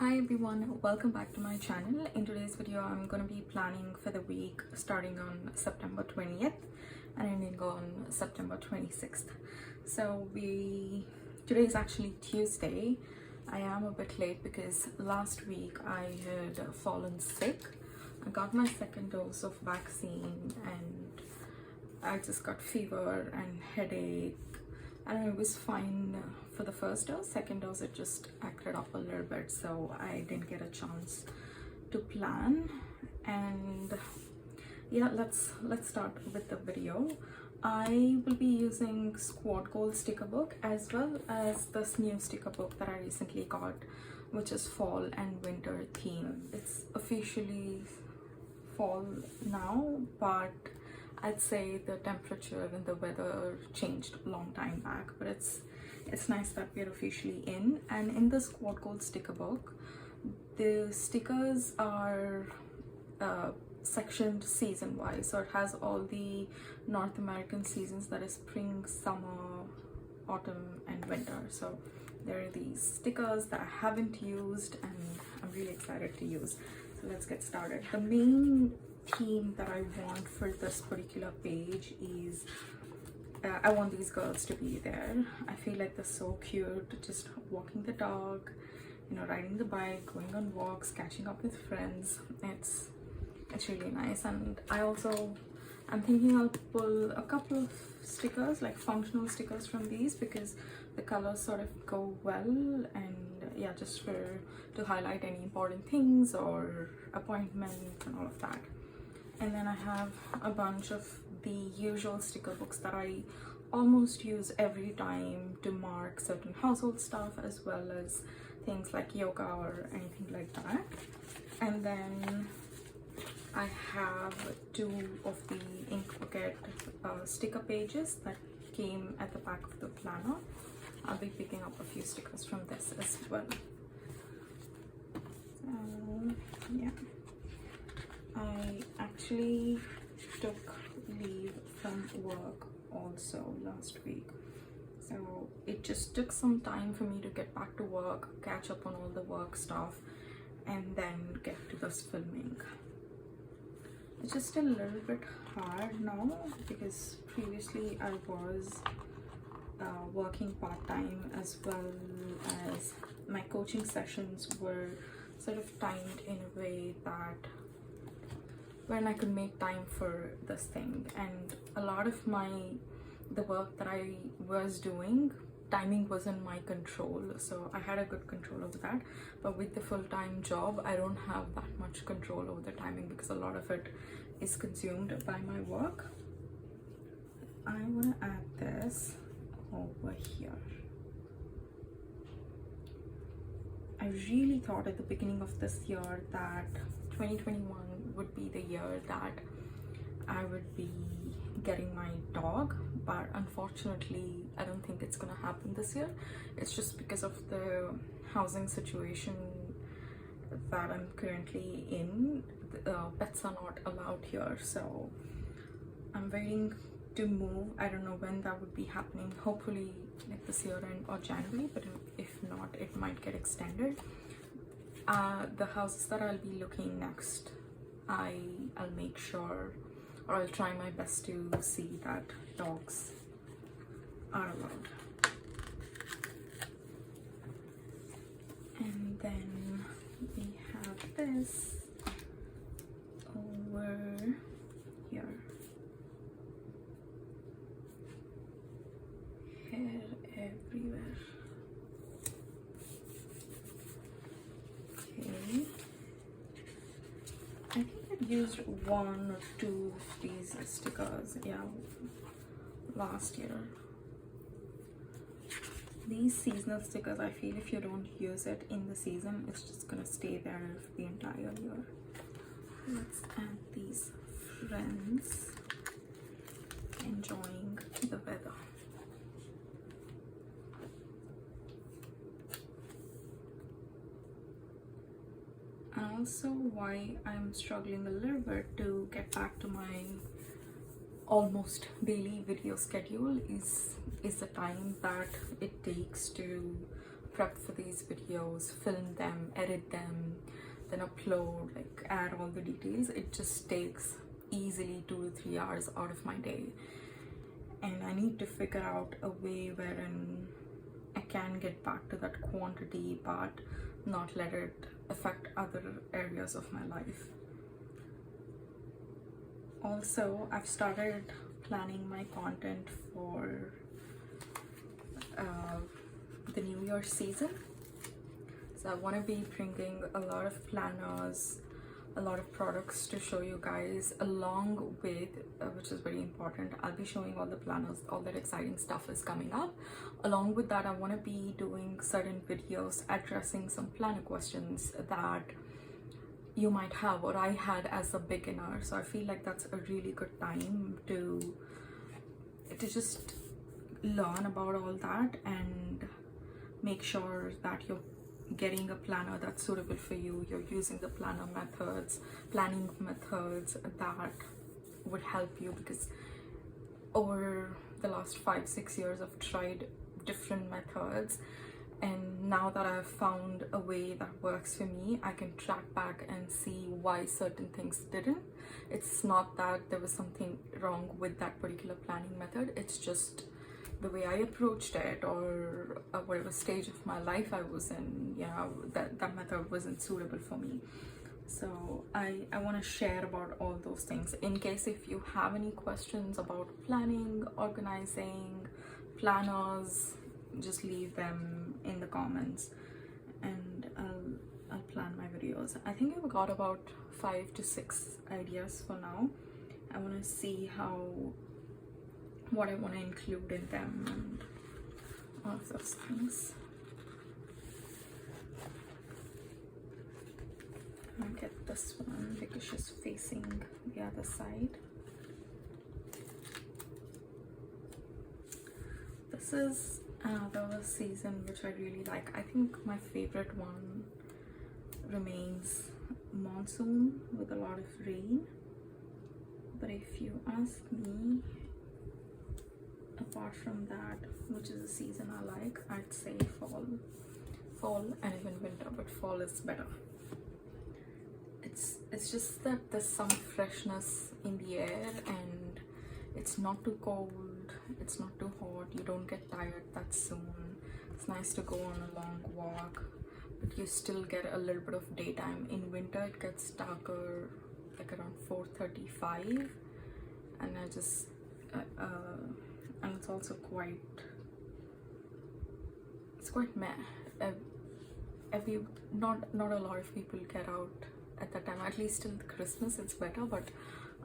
Hi everyone, welcome back to my channel. In today's video I'm going to be planning for the week starting on September 20th and ending on September 26th. So today is actually Tuesday. I am a bit late because last week I had fallen sick. I got my second dose of vaccine and I just got fever and headache, and it was fine for the first dose. Second dose it just acted up a little bit, so I didn't get a chance to plan. And yeah, let's start with the video. I will be using Squad Goal sticker book as well as this new sticker book that I recently got, which is fall and winter theme. It's officially fall now, but I'd say the temperature and the weather changed a long time back, but it's nice that we're officially in. And in the Squad Goal sticker book, the stickers are sectioned season wise, so it has all the North American seasons, that is spring, summer, autumn and winter. So there are these stickers that I haven't used and I'm really excited to use. So let's get started. The main theme that I want for this particular page is I want these girls to be there. I feel like they're so cute, just walking the dog, you know, riding the bike, going on walks, catching up with friends. It's really nice. And I'm thinking I'll pull a couple of stickers, like functional stickers from these, because the colors sort of go well, and yeah, just to highlight any important things or appointments and all of that. And then I have a bunch of the usual sticker books that I almost use every time to mark certain household stuff, as well as things like yoga or anything like that. And then I have two of the ink bucket sticker pages that came at the back of the planner. I'll be picking up a few stickers from this as well. So yeah, I actually took leave from work also last week, so it just took some time for me to get back to work, catch up on all the work stuff, and then get to this filming. It's just a little bit hard now because previously I was working part-time, as well as my coaching sessions were sort of timed in a way that when I could make time for this thing. And a lot of the work that I was doing, timing wasn't my control, so I had a good control over that. But with the full-time job, I don't have that much control over the timing because a lot of it is consumed by my work. I want to add this over here. I really thought at the beginning of this year that 2021 would be the year that I would be getting my dog, but unfortunately I don't think it's gonna happen this year. It's just because of the housing situation that I'm currently in. Pets are not allowed here, so I'm waiting to move. I don't know when that would be happening, hopefully like this year or January, but if not, it might get extended. The houses that I'll be looking next, I'll make sure, or I'll try my best to see that dogs are allowed. And then we have this over here. Hair everywhere. Okay. I think I've used one or two of these stickers, yeah, last year. These seasonal stickers, I feel if you don't use it in the season, it's just gonna stay there for the entire year. Let's add these friends enjoying the weather. And also why I'm struggling a little bit to get back to my almost daily video schedule is the time that it takes to prep for these videos, film them, edit them, then upload, like add all the details. It just takes easily 2 to 3 hours out of my day, and I need to figure out a way wherein I can get back to that quantity but not let it affect other areas of my life. Also, I've started planning my content for the New Year season. So I want to be bringing a lot of planners, a lot of products to show you guys, along with, which is very important, I'll be showing all the planners, all that exciting stuff is coming up. Along with that, I want to be doing certain videos addressing some planner questions that you might have or I had as a beginner. So I feel like that's a really good time to just learn about all that and make sure that you're getting a planner that's suitable for you. You're using the planning methods that would help you, because over the last 5-6 years I've tried different methods, and now that I've found a way that works for me, I can track back and see why certain things didn't. It's not that there was something wrong with that particular planning method, it's just the way I approached it, or whatever stage of my life I was in, you know, that method wasn't suitable for me. So I want to share about all those things. In case if you have any questions about planning, organizing, planners, just leave them in the comments and I'll plan my videos. I think I've got about 5 to 6 ideas for now. I want to see what I want to include in them and all of those things. I'm gonna get this one because she's facing the other side. This is another season which I really like. I think my favorite one remains monsoon with a lot of rain, but if you ask me, apart from that, which is a season I like, I'd say fall and even winter, but fall is better. It's just that there's some freshness in the air and it's not too cold, it's not too hot, you don't get tired that soon. It's nice to go on a long walk, but you still get a little bit of daytime. In winter it gets darker like around 4:35, and I just and it's also quite meh. Not a lot of people get out at that time. At least till Christmas it's better, but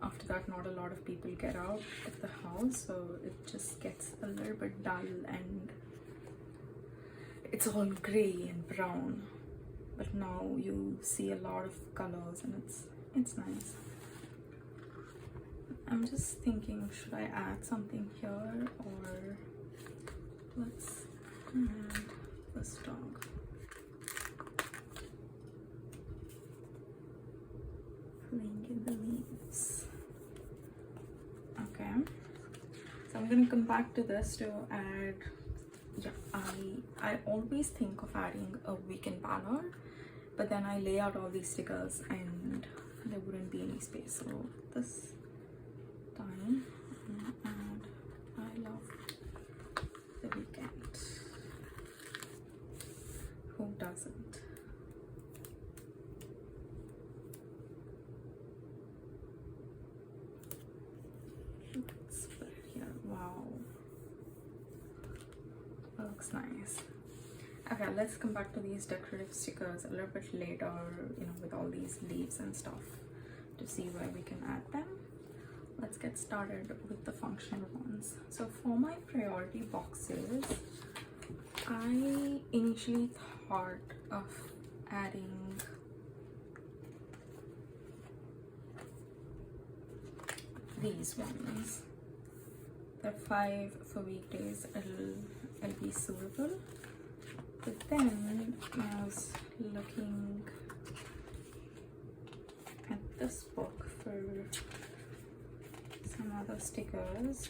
after that not a lot of people get out of the house, so it just gets a little bit dull and it's all gray and brown. But now you see a lot of colors and it's nice. I'm just thinking, should I add something here, or let's add this dog. Playing in the leaves. Okay, so I'm gonna come back to this to add, yeah, I always think of adding a weekend banner, but then I lay out all these stickers and there wouldn't be any space. So this time and I love the weekend. Who doesn't? Let's put it here. Wow, that looks nice. Okay, let's come back to these decorative stickers a little bit later, you know, with all these leaves and stuff, to see where we can add them. Let's get started with the functional ones. So for my priority boxes, I initially thought of adding these ones. The 5 for weekdays, it'll be suitable. But then I was looking at this book for some other stickers.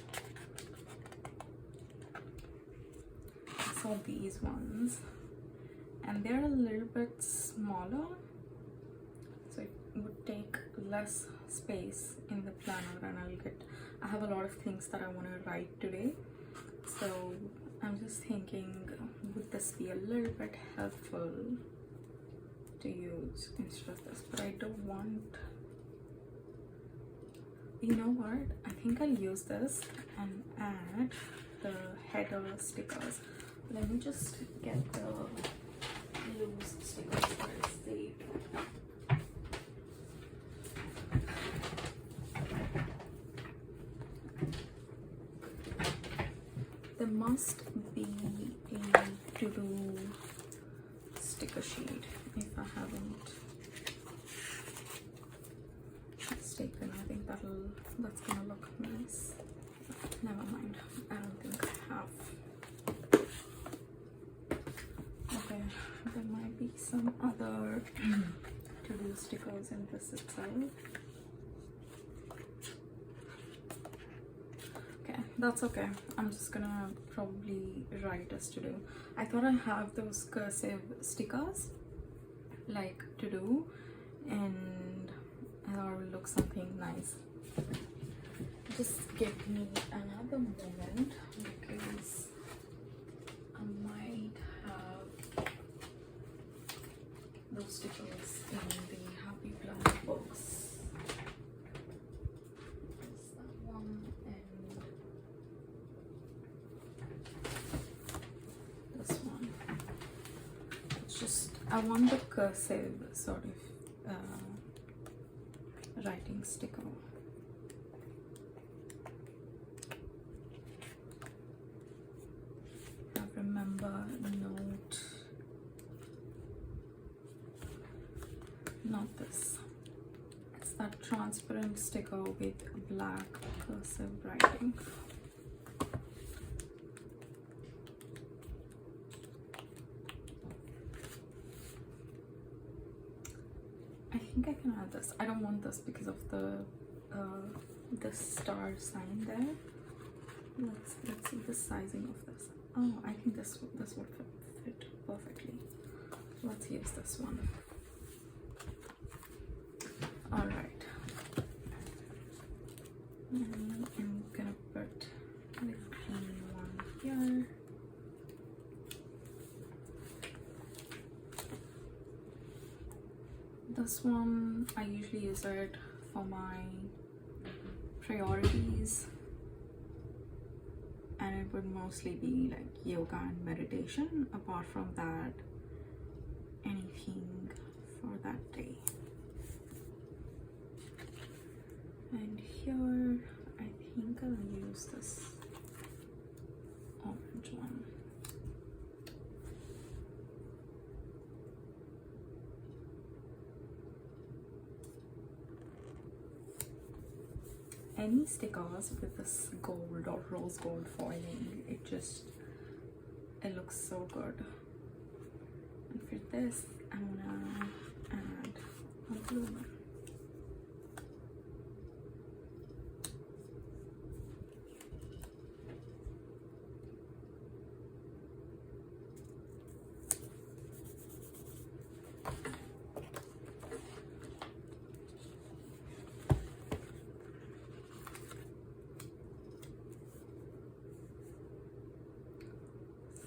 I saw these ones and they're a little bit smaller, so it would take less space in the planner, and I have a lot of things that I want to write today, so I'm just thinking, would this be a little bit helpful to use instead of this? But I don't want, you know what, I think I'll use this and add the header stickers. Let me just get the loose stickers first. There must be a to-do sticker sheet if I haven't mistaken. I think that's gonna look nice. Never mind, I don't think I have. Okay, there might be some other to-do stickers in this itself. Okay, that's okay. I'm just gonna probably write as to do. I thought I have those cursive stickers like to do, and I thought it would look something nice. Just give me another moment because I might have those stickers in the Happy Planner box. There's that one and this one. It's just, I want the cursive sort of writing sticker. Remember, not this. It's that transparent sticker with black cursive writing. I think I can add this. I don't want this because of the star sign there. Let's see the sizing of this. Oh, I think this would fit perfectly. Let's use this one. All right. And I'm gonna put the green one here. This one, I usually use it for my priorities, and it would mostly be like yoga and meditation. Apart from that, anything for that day. And here, I think I'll use this orange one. Any stickers with this gold or rose gold foiling, it looks so good. And for this, I'm gonna add a blue one.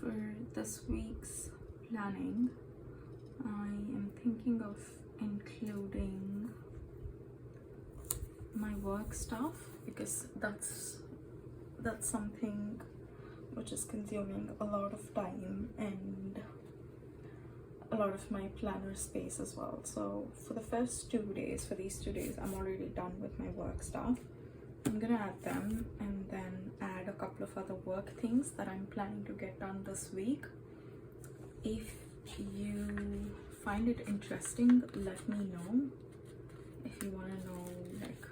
For this week's planning, I am thinking of including my work stuff because that's something which is consuming a lot of time and a lot of my planner space as well. So for these 2 days, I'm already done with my work stuff. I'm gonna add them and then add a couple of other work things that I'm planning to get done this week. If you find it interesting, let me know. If you want to know, like,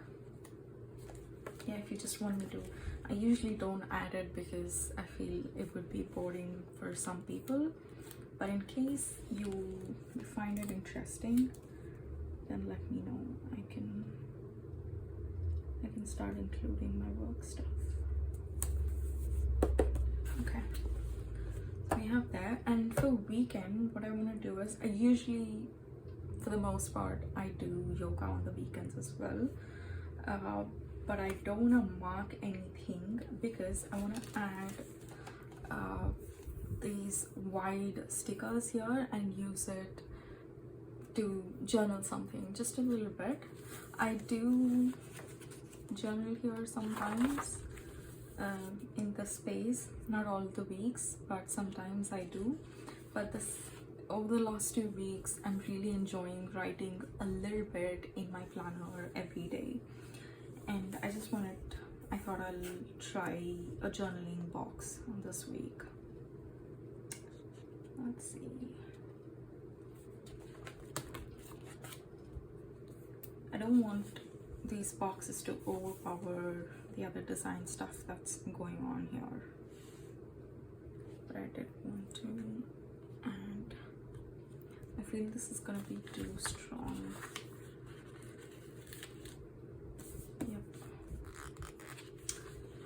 yeah, if you just want me to. I usually don't add it because I feel it would be boring for some people, but in case you find it interesting, then let me know. I can start including my work stuff. Okay, we have that. And for weekend, what I want to do is, I usually, for the most part, I do yoga on the weekends as well, but I don't want to mark anything because I want to add these wide stickers here and use it to journal something just a little bit. I do journal here sometimes in the space, not all the weeks, but sometimes I do. But this, over the last 2 weeks, I'm really enjoying writing a little bit in my planner every day, and I thought I'll try a journaling box on this week. Let's see. I don't want these boxes to overpower the other design stuff that's going on here, but I did want to, and I feel this is gonna be too strong. Yep.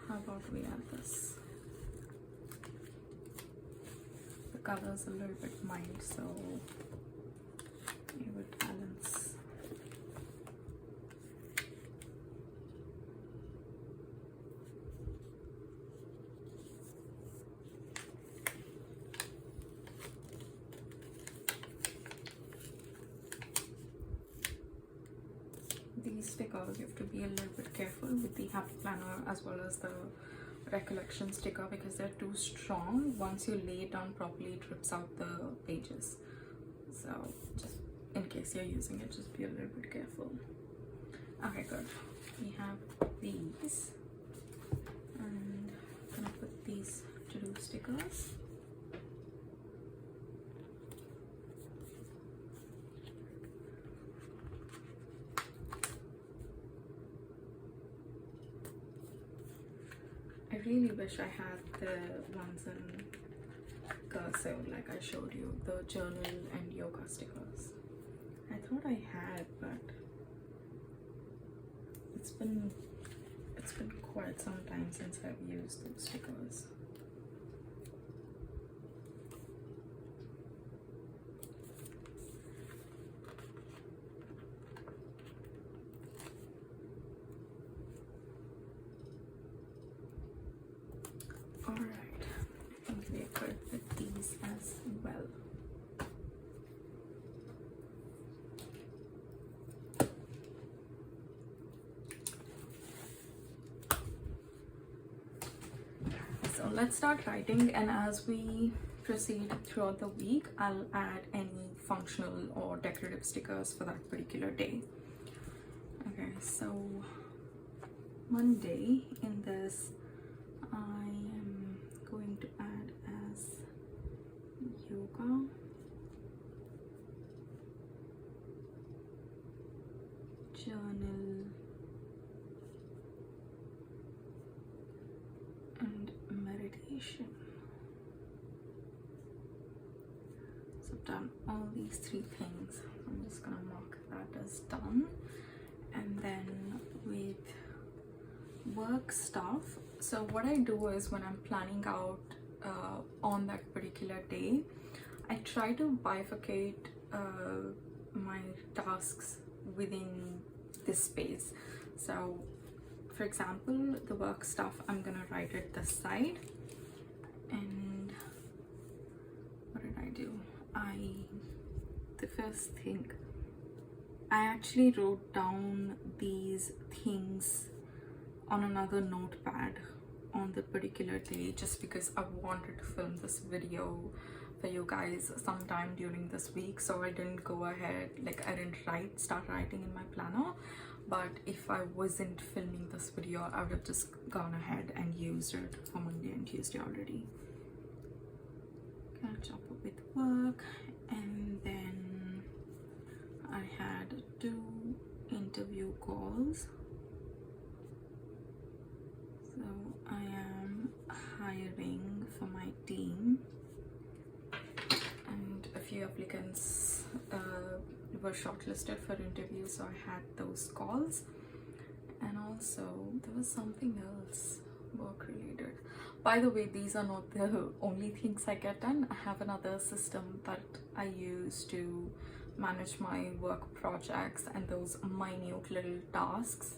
How about we add this? The color is a little bit mild, so it would balance. These stickers, you have to be a little bit careful with the happy planner as well as the recollection sticker because they're too strong. Once you lay it down properly, it rips out the pages. So just in case you're using it, just be a little bit careful. Okay, good. We have these, and I'm gonna put these to-do stickers. I really wish I had the ones in cursive like I showed you, the journal and yoga stickers. I thought I had, but it's been quite some time since I've used those stickers. Alright, I think we're good with these as well. So let's start writing, and as we proceed throughout the week, I'll add any functional or decorative stickers for that particular day. Okay, so Monday in this, I am going to add as yoga, journal, and meditation. So I've done all these 3 things. I'm just gonna mark that as done. And then with work stuff, so what I do is when I'm planning out on that particular day, I try to bifurcate my tasks within this space. So for example, the work stuff, I'm gonna write it this side, and what did I do? The first thing, I actually wrote down these things on another notepad on the particular day, just because I wanted to film this video for you guys sometime during this week. So I didn't go ahead, like I didn't start writing in my planner, but if I wasn't filming this video, I would have just gone ahead and used it for Monday and Tuesday already. Catch up with work, and then I had 2 interview calls. So I am hiring for my team, and a few applicants were shortlisted for interviews, so I had those calls. And also there was something else. work related. By the way, these are not the only things I get done. I have another system that I use to manage my work projects and those minute little tasks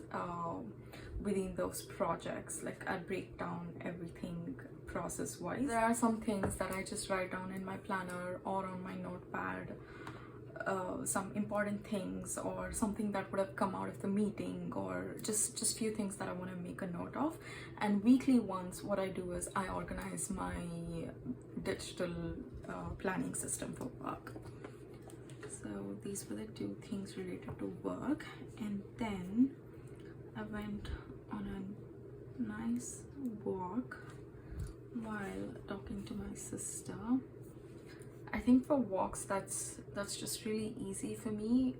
within those projects. Like I break down everything process wise. There are some things that I just write down in my planner or on my notepad, some important things or something that would have come out of the meeting, or just few things that I want to make a note of. And weekly once, what I do is I organize my digital planning system for work. So these were the two things related to work. And then I went on a nice walk while talking to my sister. I think for walks, that's just really easy for me.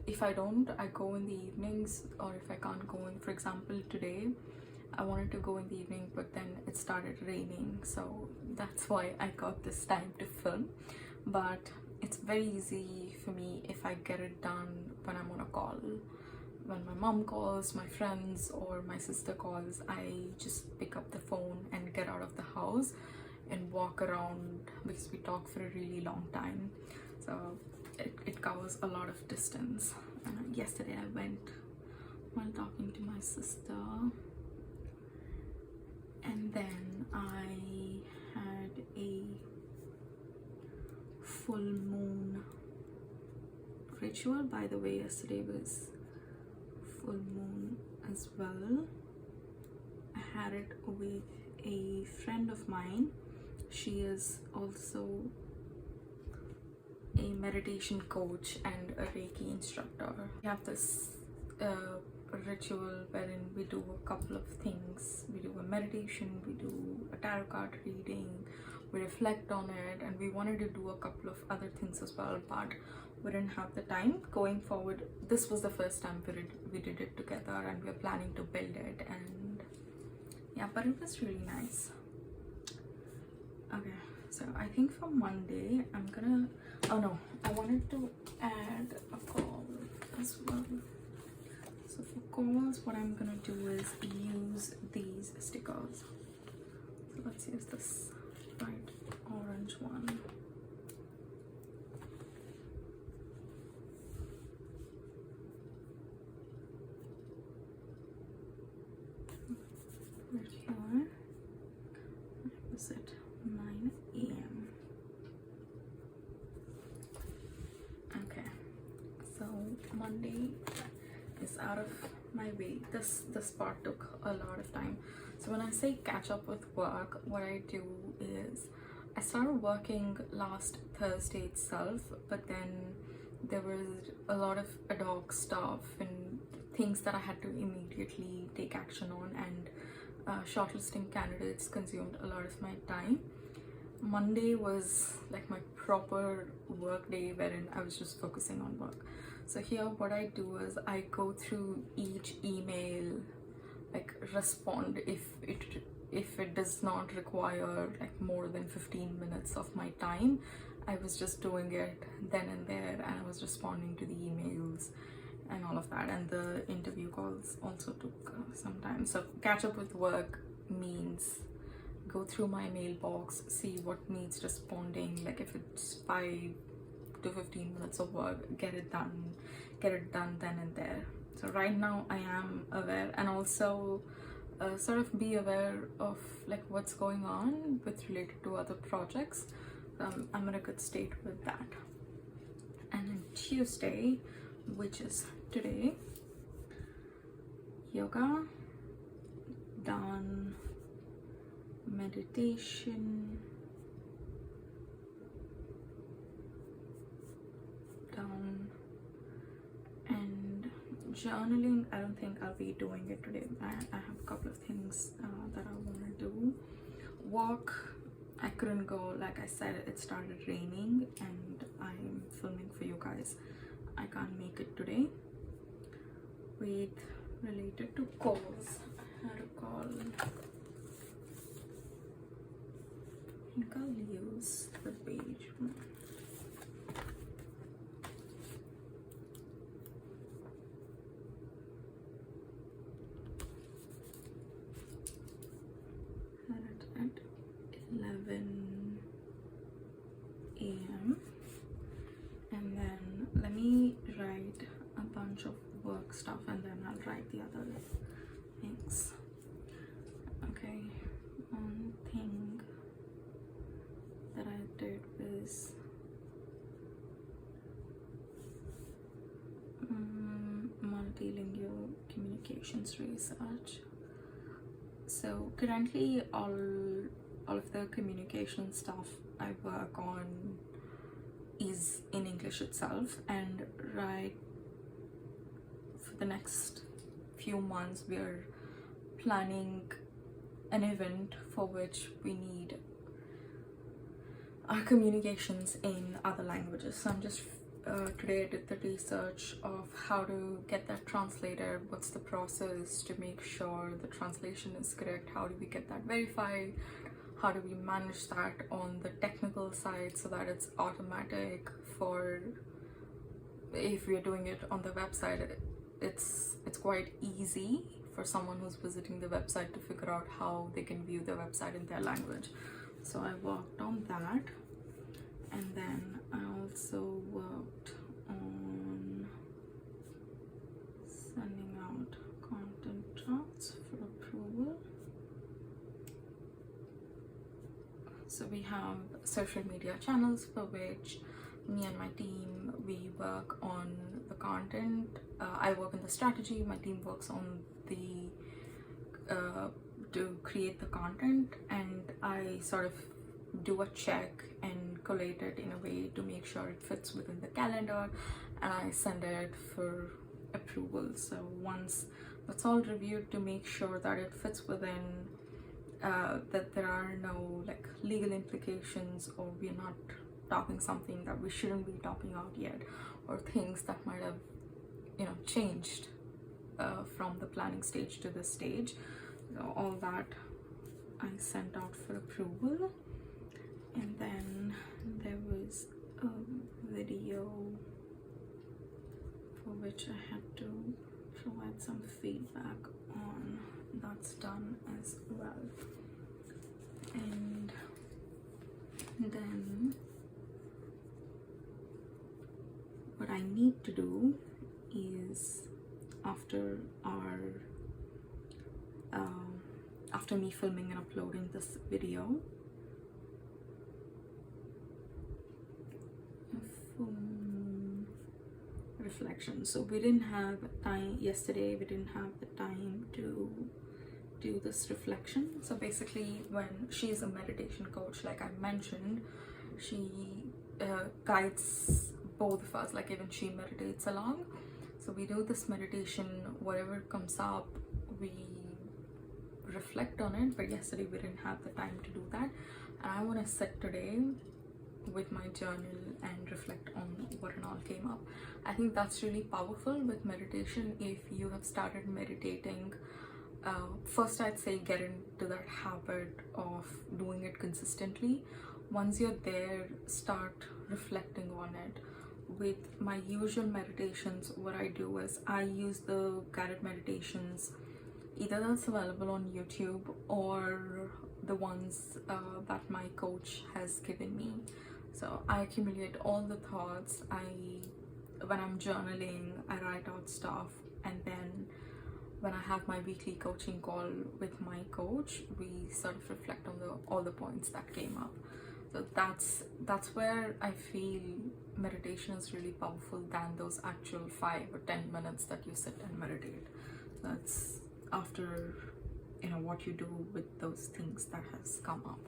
If I don't, I go in the evenings, or if I can't go in, for example, today I wanted to go in the evening, but then it started raining, so that's why I got this time to film. But it's very easy for me if I get it done when I'm on a call. When my mom calls, my friends, or my sister calls, I just pick up the phone and get out of the house and walk around, because we talk for a really long time, so it covers a lot of distance. Yesterday I went while talking to my sister, and then I had a full moon ritual. By the way, yesterday was full moon as well. I had it with a friend of mine. She is also a meditation coach and a Reiki instructor. We have this ritual wherein we do a couple of things. We do a meditation, we do a tarot card reading, we reflect on it, and we wanted to do a couple of other things as well, but we didn't have the time. Going forward, this was the first time we did it together, and we're planning to build it. And yeah, but it was really nice. Okay, so I think for Monday I'm gonna, oh no, I wanted to add a call as well. So for calls, what I'm gonna do is use these stickers. So let's use this bright orange one. Right here. Was it 9 a.m. Okay, so Monday is out of my way. This part took a lot of time. So when I say catch up with work, what I do is I started working last Thursday itself, but then there was a lot of ad hoc stuff and things that I had to immediately take action on, and shortlisting candidates consumed a lot of my time. Monday was like my proper work day wherein I was just focusing on work. So here what I do is I go through each email, like respond if it does not require like more than 15 minutes of my time. I was just doing it then and there, and I was responding to the emails and all of that, and the interview calls also took some time. So catch up with work means go through my mailbox, see what needs responding, like if it's 5 to 15 minutes of work, get it done then and there. So right now I am aware, and also sort of be aware of like what's going on with related to other projects. I'm in a good state with that. And then Tuesday, which is today, yoga done, meditation done, and journaling. I don't think I'll be doing it today. I have a couple of things that I want to do. Walk, I couldn't go. Like I said, it started raining and I'm filming for you guys. I can't make it today. With related to calls, I had a call. I think I'll use the beige one. 11 a.m. and then let me write a bunch of work stuff and then I'll write the other things. Okay, one thing that I did was multilingual communications research. So currently all of the communication stuff I work on is in English itself, and right for the next few months we're planning an event for which we need our communications in other languages. So I'm just today I did the research of how to get that translated, what's the process to make sure the translation is correct, how do we get that verified, how do we manage that on the technical side so that it's automatic. For if we're doing it on the website, it's quite easy for someone who's visiting the website to figure out how they can view the website in their language. So I worked on that, and then I also worked on sending out content drafts for approval. So we have social media channels for which me and my team, we work on the content. I work in the strategy, my team works on the to create the content, and I sort of do a check and collate it in a way to make sure it fits within the calendar, and I send it for approval. So once that's all reviewed to make sure that it fits within that there are no like legal implications, or we're not talking something that we shouldn't be talking out yet, or things that might have changed from the planning stage to this stage. So all that I sent out for approval. And then there was a video for which I had to provide some feedback on. That's done as well. And then what I need to do is after me filming and uploading this video, reflection. So we didn't have time yesterday, we didn't have the time to do this reflection. So basically, when she's a meditation coach, like I mentioned, she guides both of us, like even she meditates along. So we do this meditation, whatever comes up we reflect on it, but yesterday we didn't have the time to do that, and I want to sit today with my journal and reflect on what and all came up. I think that's really powerful with meditation. If you have started meditating, first I'd say get into that habit of doing it consistently. Once you're there, start reflecting on it. With my usual meditations, what I do is I use the guided meditations, either that's available on YouTube or the ones that my coach has given me. So I accumulate all the thoughts. When I'm journaling, I write out stuff, and then when I have my weekly coaching call with my coach, we sort of reflect on all the points that came up. So that's where I feel meditation is really powerful than those actual 5 or 10 minutes that you sit and meditate. That's after what you do with those things that has come up.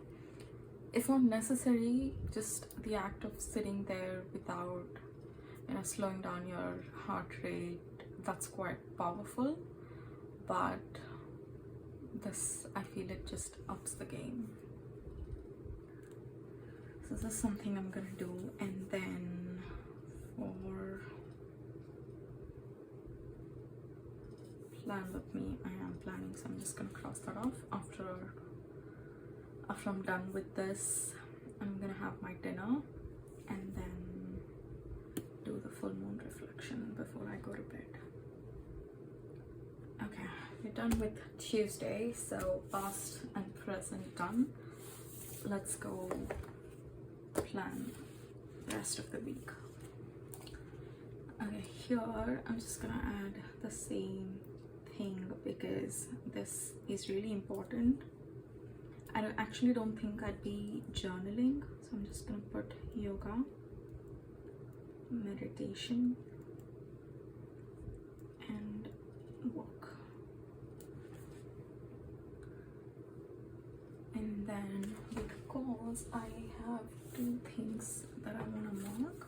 It's not necessary, just the act of sitting there without slowing down your heart rate, that's quite powerful. But this, I feel it just ups the game. So this is something I'm gonna do. And then for plan with me, I am planning, so I'm just gonna cross that off. After I'm done with this, I'm gonna have my dinner and then do the full moon reflection before I go to bed. Okay, we're done with Tuesday, so past and present done. let's go plan the rest of the week. Okay, here I'm just gonna add the same thing because this is really important. I actually don't think I'd be journaling, so I'm just gonna put yoga, meditation, and walk. And then because I have 2 things that I want to mark,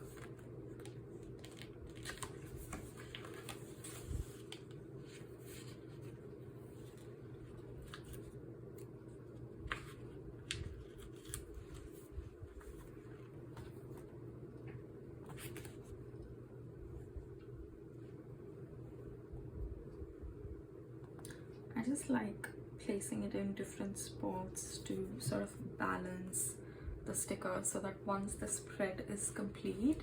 I just like placing it in different spots to sort of balance the sticker so that once the spread is complete,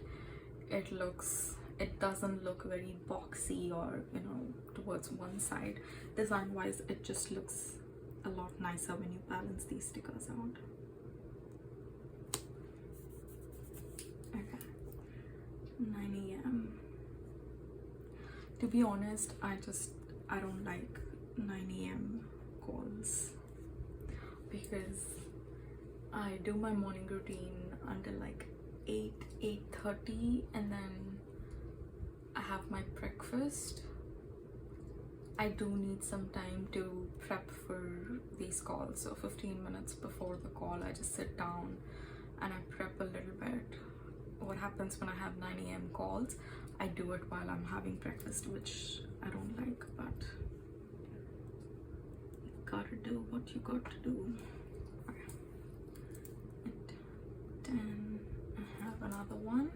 it doesn't look very boxy or, you know, towards one side. Design wise, it just looks a lot nicer when you balance these stickers out. Okay, 9 a.m. To be honest, I don't like 9 a.m. calls because I do my morning routine until like 8:30, and then I have my breakfast. I do need some time to prep for these calls, so 15 minutes before the call I just sit down and I prep a little bit. What happens when I have 9 a.m. calls, I do it while I'm having breakfast, which I don't like, but you gotta do what you got to do. Okay. At 10 I have another one,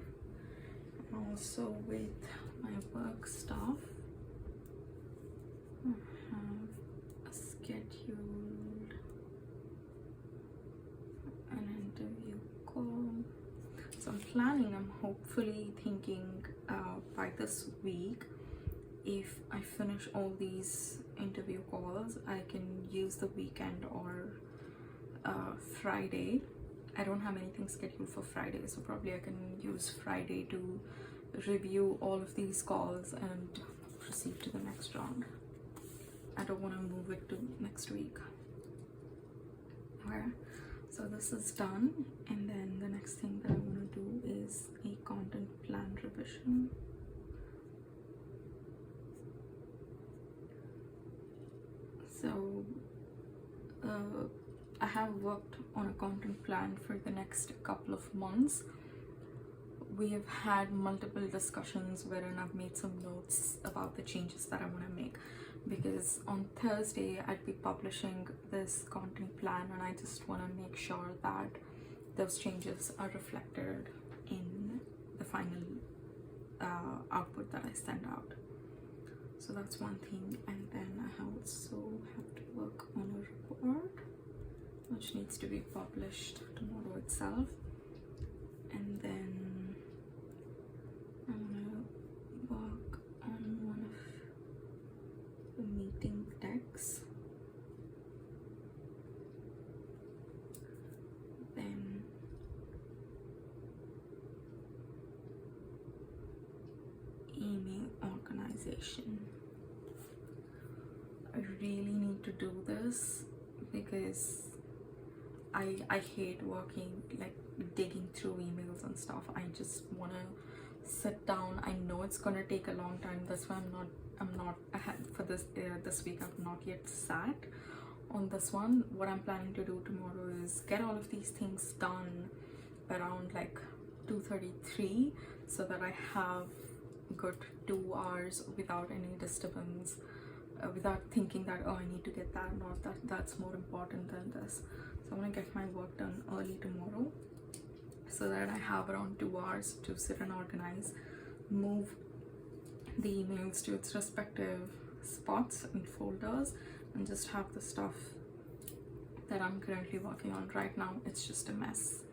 and also with my work stuff I have a scheduled an interview call. So I'm hopefully thinking by this week, if I finish all these interview calls, I can use the weekend or Friday. I don't have anything scheduled for Friday, so probably I can use Friday to review all of these calls and proceed to the next round. I don't want to move it to next week. Okay, so this is done, and then the next thing that I want to do is a content plan revision. So I have worked on a content plan for the next couple of months. We have had multiple discussions wherein I've made some notes about the changes that I want to make, because on Thursday I'd be publishing this content plan, and I just want to make sure that those changes are reflected in the final output that I send out. So that's one thing. And then I also have to work on a report which needs to be published tomorrow itself, and then I'm gonna work on one of the meeting decks, then email organization. I really need to do this because I hate working, like digging through emails and stuff. I just want to sit down. I know it's gonna take a long time. That's why I'm not ahead for this week. I've not yet sat on this one. What I'm planning to do tomorrow is get all of these things done around like 2:33, so that I have good 2 hours without any disturbance, without thinking that, oh, I need to get that, or that's more important than this. So I'm gonna get my work done early tomorrow so that I have around 2 hours to sit and organize, move the emails to its respective spots and folders, and just have the stuff that I'm currently working on. Right now it's just a mess.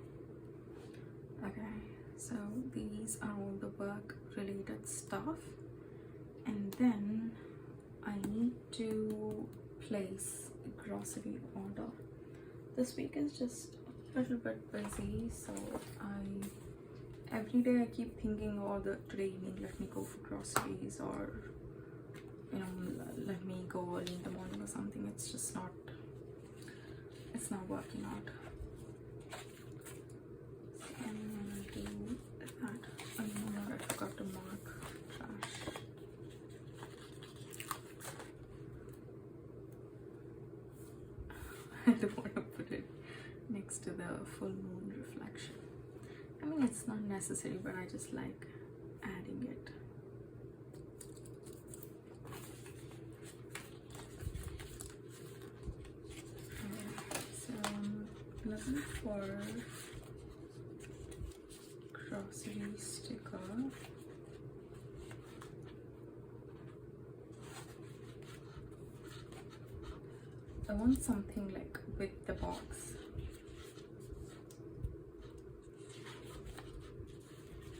Okay, so these are all the work related stuff, and then I need to place a grocery order. This week is just a little bit busy, so every day I keep thinking, oh, today evening let me go for groceries, or you know, let me go early in the morning or something. It's just not, it's not working out. So I'm gonna do that. Oh no, I forgot to mark trash. I don't want to put it next to the full moon reflection. I mean, it's not necessary, but I just like adding it. Okay, so I'm looking for grocery sticker. I want something like with the box,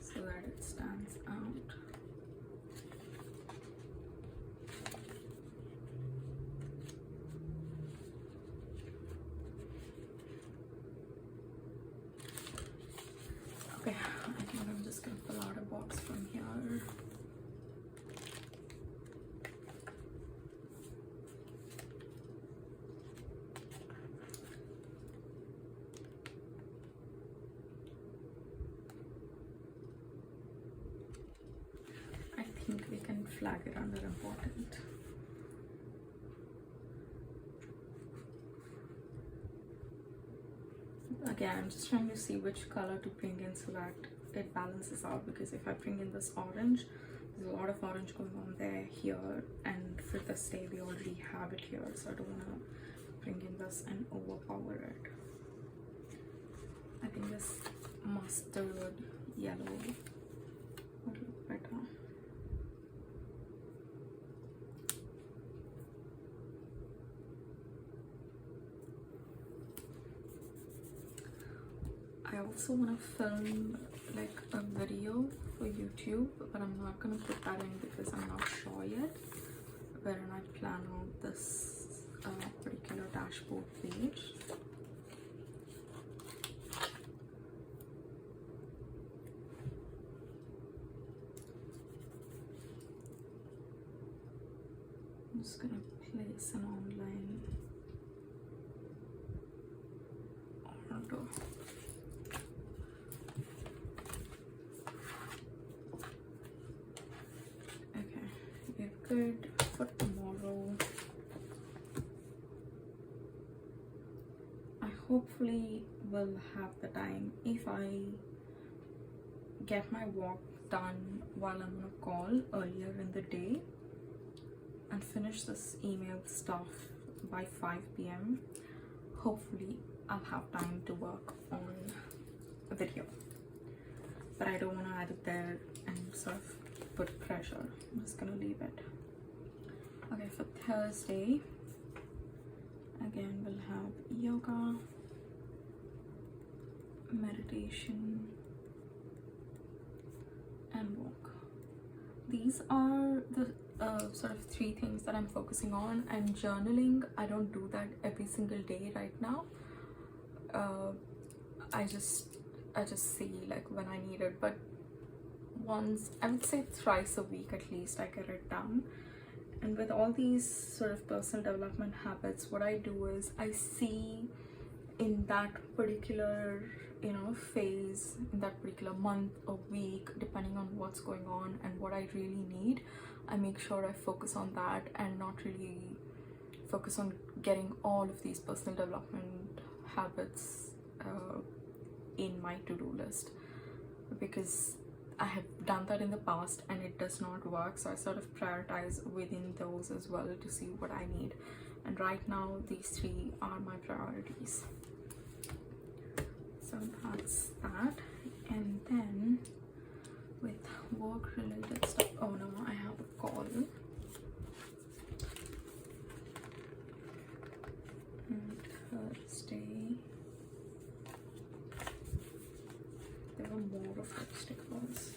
so that it stands out. Okay, I think I'm just gonna pull out a box from here. I think we can flag it under important. Again, I'm just trying to see which color to bring in so that it balances out, because if I bring in this orange, there's a lot of orange going on there, here, and for this day we already have it here, so I don't want to bring in this and overpower it. I think this mustard yellow would look better. I also want to film like a video for YouTube, but I'm not going to put that in because I'm not sure yet wherein I plan out this particular dashboard page. I'm just going to place an online order. Good for tomorrow. I hopefully will have the time if I get my walk done while I'm on a call earlier in the day and finish this email stuff by 5 p.m. Hopefully I'll have time to work on a video, but I don't want to add it there and sort of put pressure. I'm just gonna leave it. Okay, for Thursday, again, we'll have yoga, meditation, and walk. These are the sort of 3 things that I'm focusing on. And journaling, I don't do that every single day right now. I just see like when I need it, but once, I would say thrice a week at least, I get it done. And with all these sort of personal development habits, what I do is I see in that particular, you know, phase, in that particular month or week, depending on what's going on and what I really need, I make sure I focus on that and not really focus on getting all of these personal development habits in my to-do list, because I have done that in the past and it does not work. So I sort of prioritize within those as well to see what I need. And right now, these 3 are my priorities. So that's that. And then with work related stuff, oh no, I have a call. And Thursday, there were more of obstacles.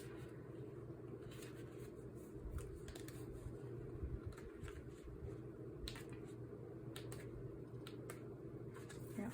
Yeah.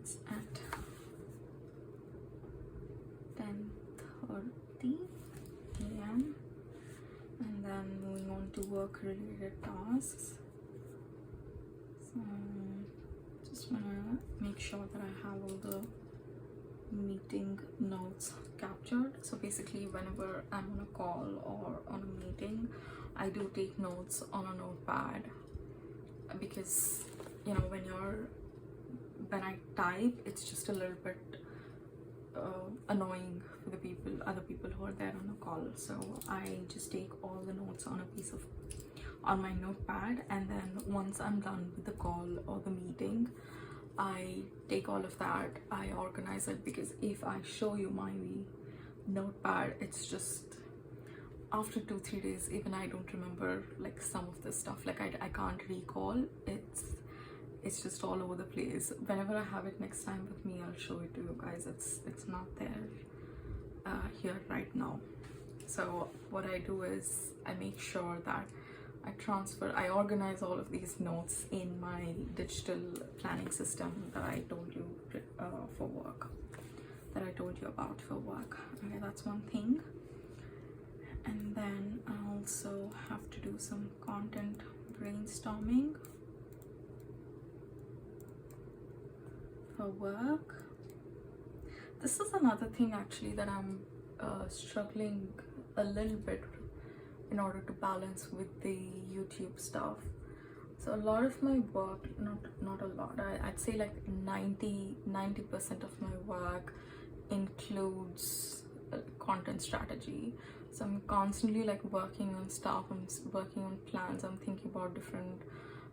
It's at 10:30 a.m. and then moving on to work related tasks. So just wanna make sure that I have all the meeting notes captured. So basically whenever I'm on a call or on a meeting, I do take notes on a notepad, because you know when I type, it's just a little bit annoying for the other people who are there on a call. So I just take all the notes on my notepad, and then once I'm done with the call or the meeting, I take all of that, I organize it, because if I show you my notepad, it's just after 2-3 days, even I don't remember like some of this stuff. Like I can't recall. It's just all over the place. Whenever I have it next time with me, I'll show it to you guys. It's not there here right now. So what I do is I make sure that I organize all of these notes in my digital planning system that I told you for work, that I told you about for work. Okay, that's one thing. And then I also have to do some content brainstorming for work. This is another thing actually that I'm struggling a little bit in order to balance with the YouTube stuff. So a lot of my work, not a lot, I'd say like 90% of my work includes content strategy. So I'm constantly like working on stuff, I'm working on plans, I'm thinking about different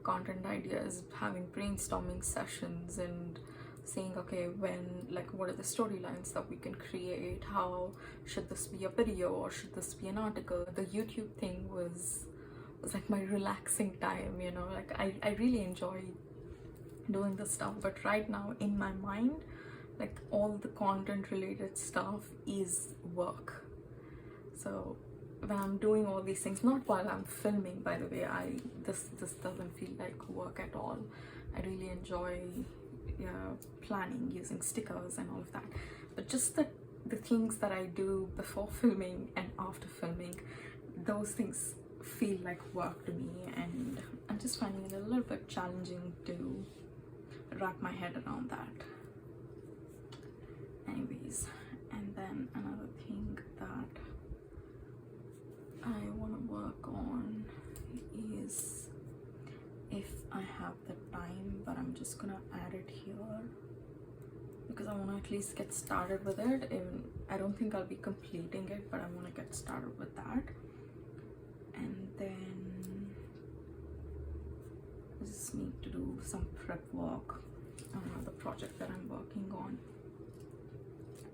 content ideas, having brainstorming sessions and saying, okay, what are the storylines that we can create, how should this be a video or should this be an article. The YouTube thing was like my relaxing time, you know, like I really enjoy doing this stuff, but right now in my mind, like all the content related stuff is work. So when I'm doing all these things, not while I'm filming, by the way, this doesn't feel like work at all. I really enjoy planning, using stickers and all of that, but just the things that I do before filming and after filming, those things feel like work to me, and I'm just finding it a little bit challenging to wrap my head around that. Anyways, and then another thing that I want to work on is, if I have the time, but I'm just gonna add it here because I want to at least get started with it. Even I don't think I'll be completing it, but I want to get started with that. And then I just need to do some prep work on another project that I'm working on.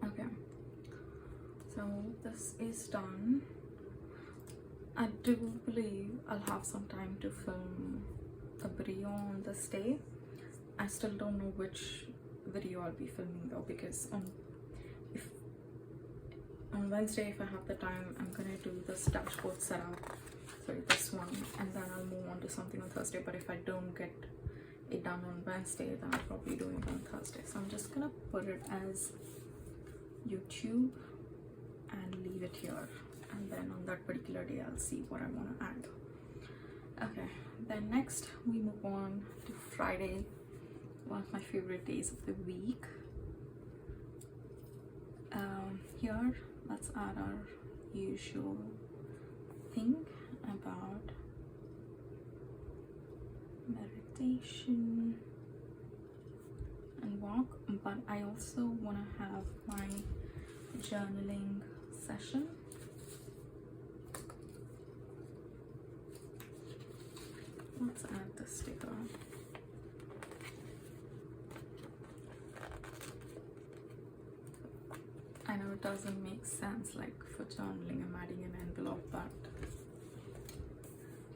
Okay, so this is done. I do believe I'll have some time to film a video on this day. I still don't know which video I'll be filming though, because on Wednesday, if I have the time, I'm gonna do this dashboard setup, sorry, this one, and then I'll move on to something on Thursday. But if I don't get it done on Wednesday, then I'll probably do it on Thursday. So I'm just gonna put it as YouTube and leave it here, and then on that particular day I'll see what I want to add. Okay, then next we move on to Friday, one of my favorite days of the week. Here, let's add our usual thing about meditation and walk, but I also want to have my journaling session. Let's add the sticker. I know it doesn't make sense, like for journaling I'm adding an envelope, but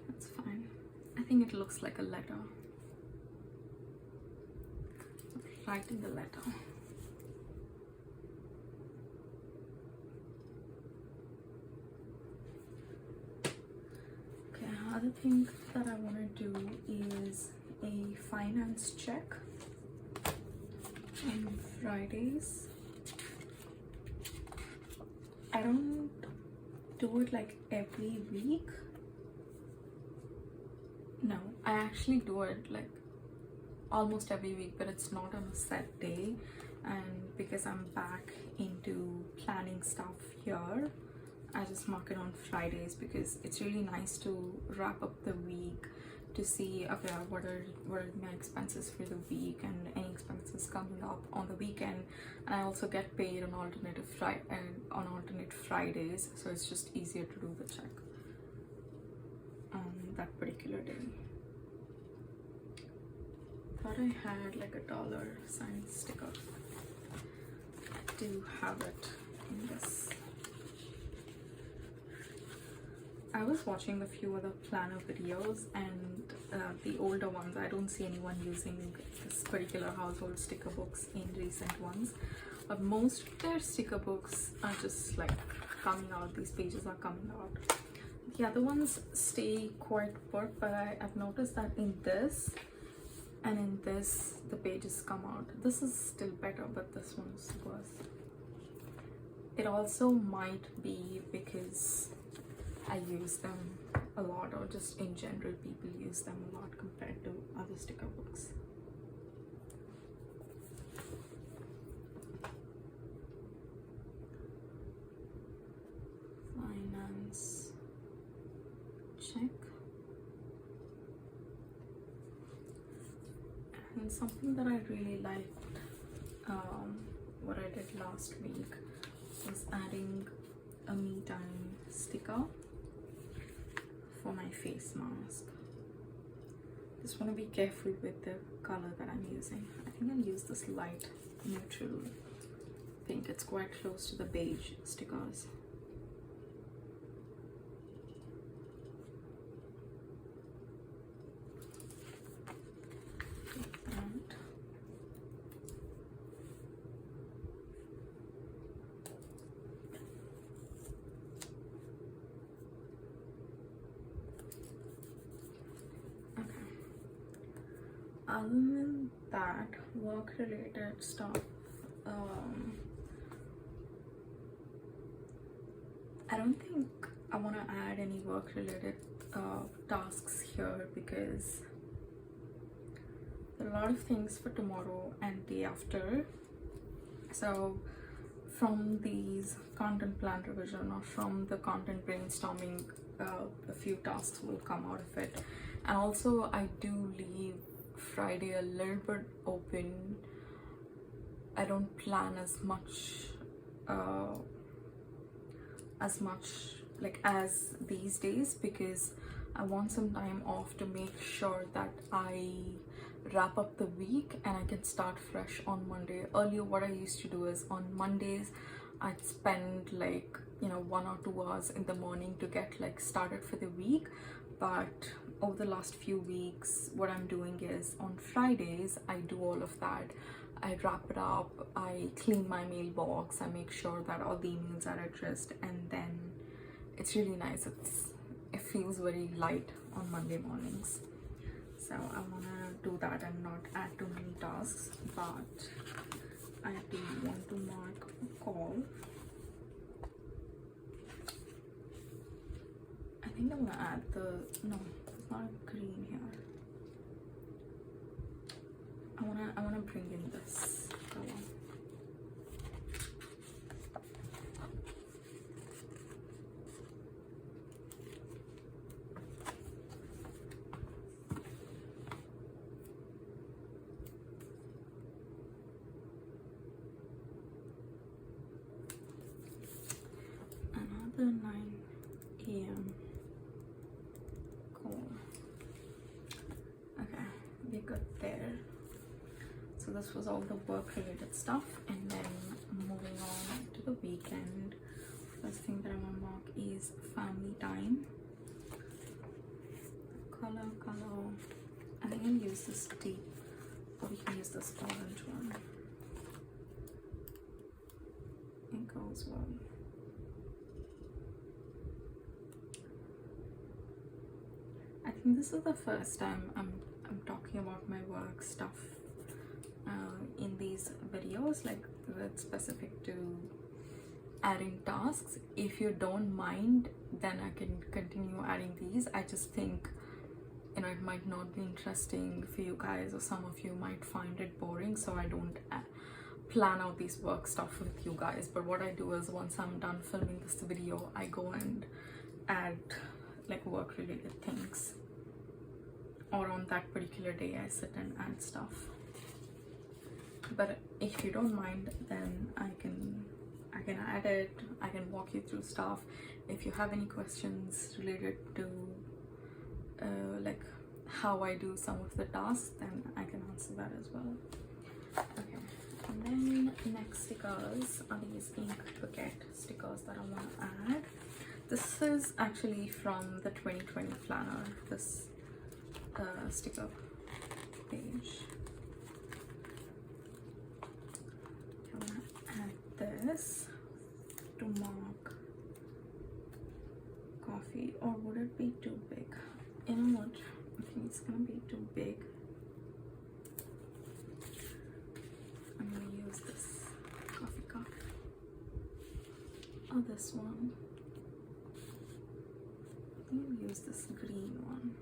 that's fine. I think it looks like a letter. Writing the letter. Okay, other thing that I want to do is a finance check. on Fridays. I don't do it like every week. No, I actually do it like almost every week, but it's not on a set day. And because I'm back into planning stuff here, I just mark it on Fridays because it's really nice to wrap up the week to see, okay, what are my expenses for the week and any expenses coming up on the weekend. And I also get paid on alternate Fridays, so it's just easier to do the check on that particular day. Thought I had like a $sign sticker. I do have it in this. I was watching a few other planner videos, and the older ones, I don't see anyone using this particular household sticker books in recent ones, but most of their sticker books are just like coming out. These pages are coming out. The other ones stay quite put, but I've noticed that in this and in this the pages come out. This is still better, but this one's worse. It also might be because I use them a lot, or just in general people use them a lot compared to other sticker books. Finance check. And something that I really liked, what I did last week, was adding a me time sticker for my face mask. Just want to be careful with the color that I'm using. I think I'll use this light neutral pink. It's quite close to the beige stickers. Other than that, work related stuff, I don't think I want to add any work related tasks here because there are a lot of things for tomorrow and day after. So from these content plan revision or from the content brainstorming, a few tasks will come out of it. And also I do leave Friday a little bit open. I don't plan as much as these days because I want some time off to make sure that I wrap up the week and I can start fresh on Monday. Earlier what I used to do is on Mondays I'd spend 1 or 2 hours in the morning to get started for the week, but over the last few weeks what I'm doing is on Fridays I do all of that. I wrap it up, I clean my mailbox, I make sure that all the emails are addressed, and then it's really nice. It feels very light on Monday mornings. So I want to do that and not add too many tasks, but I do want to mark a call. I think I'm gonna add no, it's not green here. I wanna bring in this color. Another 9 a.m. Cool. Okay, we're good there. So this was all the work related stuff, and then moving on to the weekend. First thing that I want to mark is family time. Color. I think I'll use this deep, or we can use this orange one. It goes well. I think this is the first time I'm talking about my work stuff in these videos, like that's specific to adding tasks. If you don't mind, then I can continue adding these. I just think, you know, it might not be interesting for you guys, or some of you might find it boring, so I don't plan out these work stuff with you guys. But what I do is, once I'm done filming this video, I go and add like work related things, or on that particular day I sit and add stuff. But if you don't mind, then I can add it, I can walk you through stuff. If you have any questions related to like how I do some of the tasks, then I can answer that as well. Okay, and then next stickers are these ink bucket stickers that I want to add. This is actually from the 2020 planner, this sticker page. I want to add this to mark coffee, or would it be too big? You know what, I think it's gonna be too big. I'm gonna use this coffee cup, or this one. I'm gonna use this green one.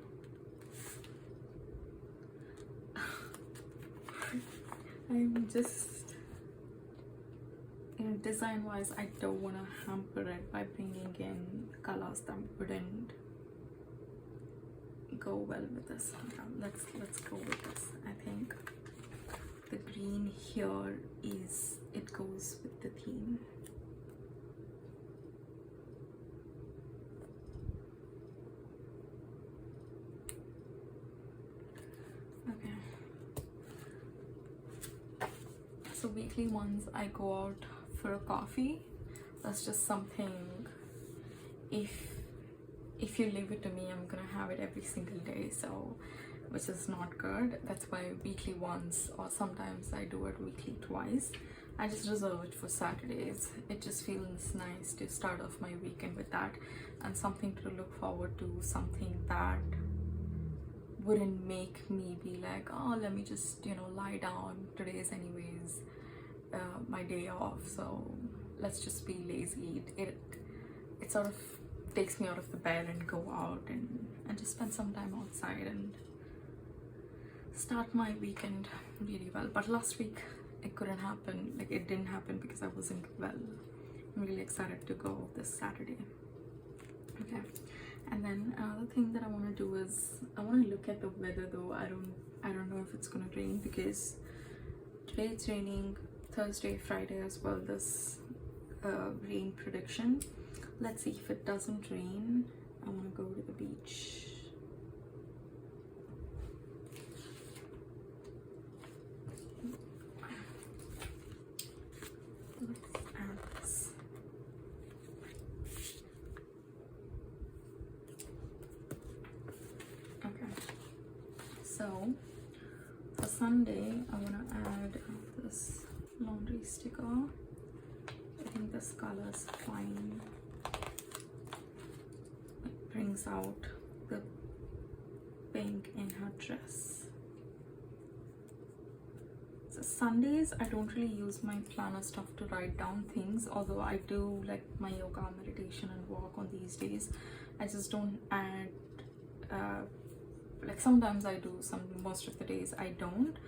I'm just, you know, design wise, I don't want to hamper it by bringing in colors that wouldn't go well with this. Let's go with this. I think the green here is, it goes with the theme. Okay, so weekly once I go out for a coffee. That's just something, if you leave it to me, I'm gonna have it every single day, so, which is not good. That's why weekly once, or sometimes I do it weekly twice. I just reserve it for Saturdays. It just feels nice to start off my weekend with that, and something to look forward to, something that wouldn't make me be like, oh, let me just, you know, lie down, today's anyways my day off, so let's just be lazy. It sort of takes me out of the bed and go out and just spend some time outside and start my weekend really well. But last week it couldn't happen, like it didn't happen because I wasn't well. I'm really excited to go this Saturday. Okay, and then another thing that I want to do is, I want to look at the weather though. I don't know if it's gonna rain, because today it's raining, Thursday, Friday as well, this rain prediction. Let's see. If it doesn't rain, I want to go to the beach. Let's add this. Okay, so for Sunday I want to add this laundry sticker. I think this color is fine. It brings out the pink in her dress. So Sundays I don't really use my planner stuff to write down things, although I do like my yoga, meditation and walk on these days. I just don't add like sometimes I do, most of the days I don't.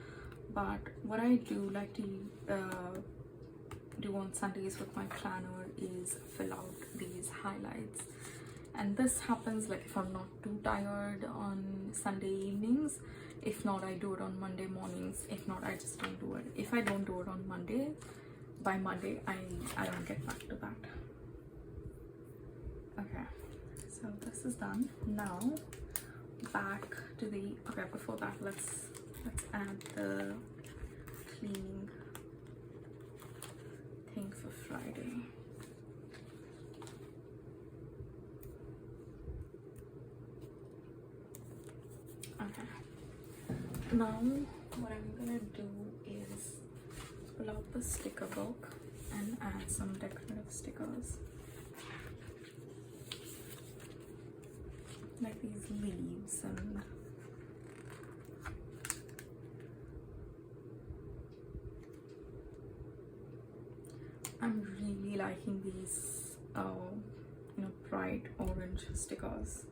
But what I do like to do on Sundays with my planner is fill out these highlights. And this happens like if I'm not too tired on Sunday evenings. If not, I do it on Monday mornings. If not, I just don't do it. If I don't do it on Monday, by Monday I don't get back to that. Okay, so this is done. Now back to the, okay, before that let's add the cleaning thing for Friday. Okay, now what I'm gonna do is pull out the sticker book and add some decorative stickers, like these leaves and I'm really liking these bright orange stickers.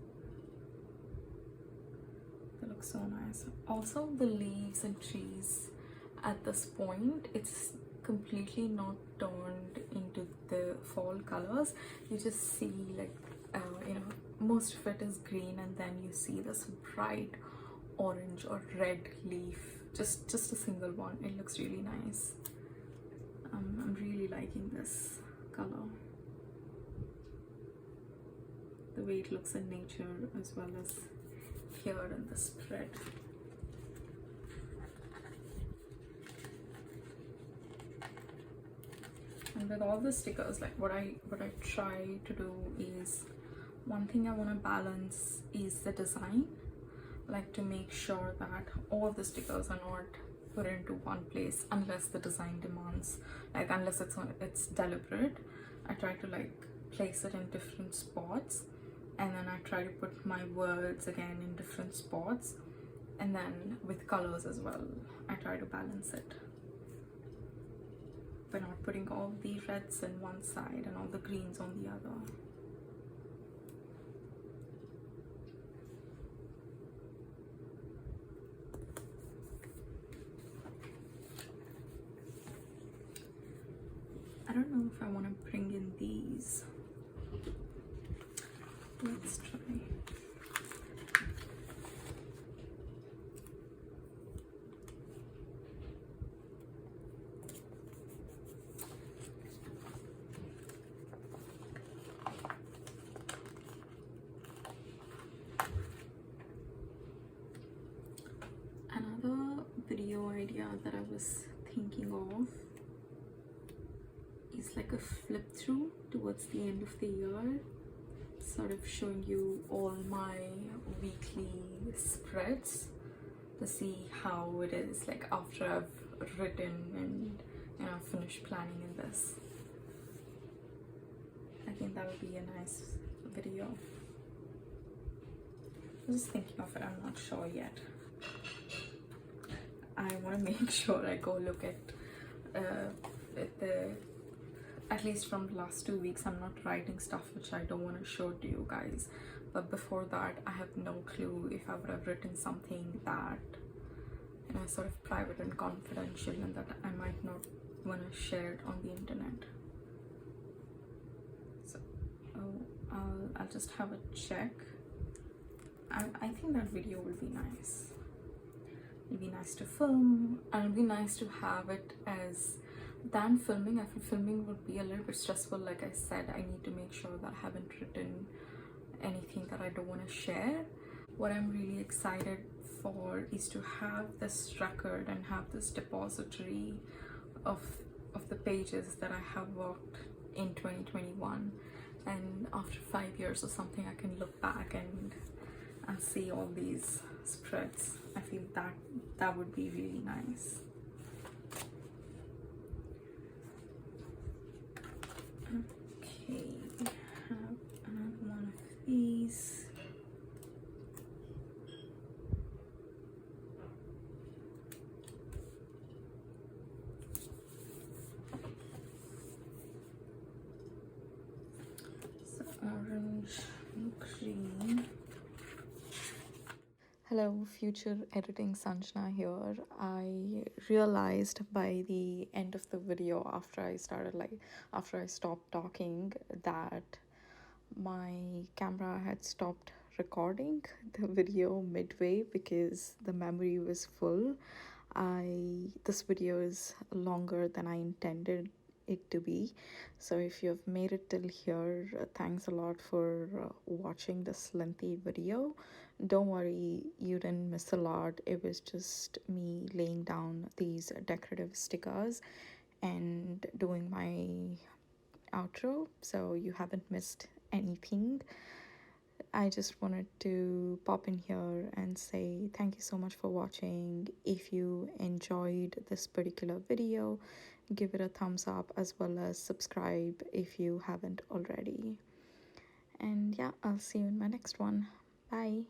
They look so nice. Also, the leaves and trees at this point, it's completely not turned into the fall colors. You just see like most of it is green, and then you see this bright orange or red leaf, just a single one. It looks really nice. I'm really liking this color, the way it looks in nature as well as here in the spread. And with all the stickers, like what I try to do is, one thing I want to balance is the design, like to make sure that all the stickers are not put into one place unless the design demands, like unless it's deliberate. I try to like place it in different spots, and then I try to put my words again in different spots, and then with colors as well I try to balance it by not putting all the reds on one side and all the greens on the other. I don't know if I want to bring in these. Let's try. Another video idea that I was thinking of is like a flip through towards the end of the year, sort of showing you all my weekly spreads to see how it is like after I've written and finished planning in this. I think that would be a nice video. I'm just thinking of it, I'm not sure yet. I want to make sure I go look at at least from the last 2 weeks, I'm not writing stuff which I don't want to show to you guys. But before that, I have no clue if I would have written something that sort of private and confidential, and that I might not want to share it on the internet. So I'll just have a check. I think that video will be nice. It'll be nice to film, and it'll be nice to have it as than filming. I feel filming would be a little bit stressful. Like I said, I need to make sure that I haven't written anything that I don't want to share. What I'm really excited for is to have this record and have this depository of the pages that I have worked in 2021, and after 5 years or something I can look back and see all these spreads. I feel that would be really nice. Okay, I have another one of these. So orange and green. Hello, future editing Sanjana here. I realized by the end of the video, after I stopped talking, that my camera had stopped recording the video midway because the memory was full. This video is longer than I intended it to be, so if you've made it till here, thanks a lot for watching this lengthy video. Don't worry, you didn't miss a lot. It was just me laying down these decorative stickers and doing my outro, so you haven't missed anything. I just wanted to pop in here and say thank you so much for watching. If you enjoyed this particular video, give it a thumbs up, as well as subscribe if you haven't already. And yeah, I'll see you in my next one. Bye.